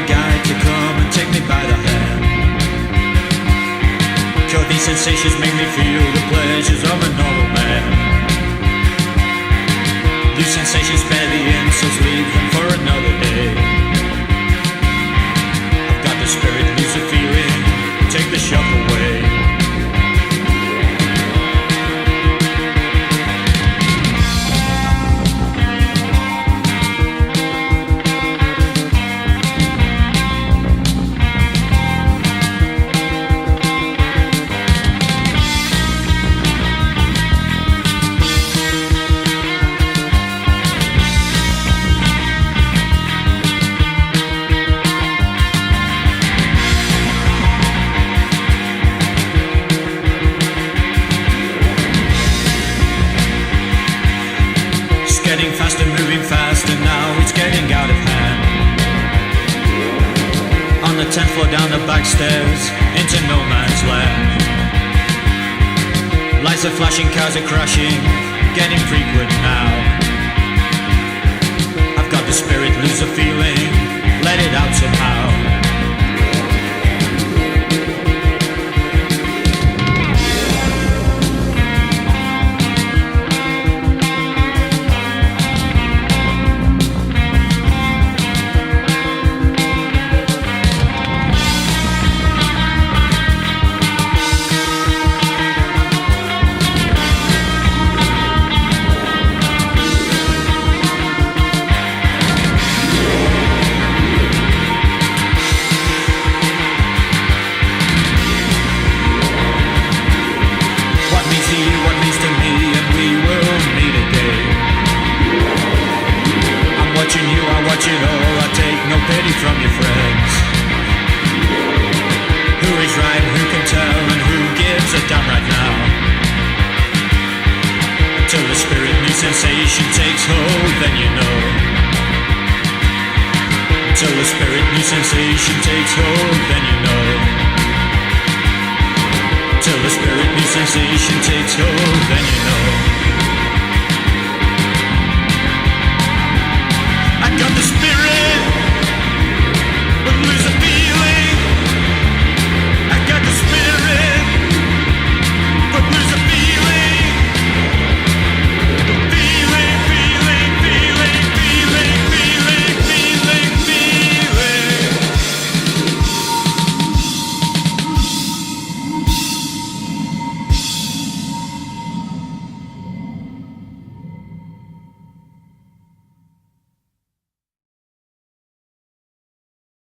guide to come and take me by the hand. Cure these sensations, make me feel the pleasures of a normal man. These sensations spare the insults, leave them for another day. I've got the spirit, lose the feeling, take the shock away. Getting faster, moving faster, now it's getting out of hand. On the 10th floor, down the back stairs, into no man's land. Lights are flashing, cars are crashing, getting frequent now. I've got the spirit, lose the feeling, let it out somehow. Watch it all, I take no pity from your friends. Who is right, who can tell, and who gives a damn right now? Until the spirit new sensation takes hold, then you know. Until the spirit new sensation takes hold, then you know. Until the spirit new sensation takes hold, then you know.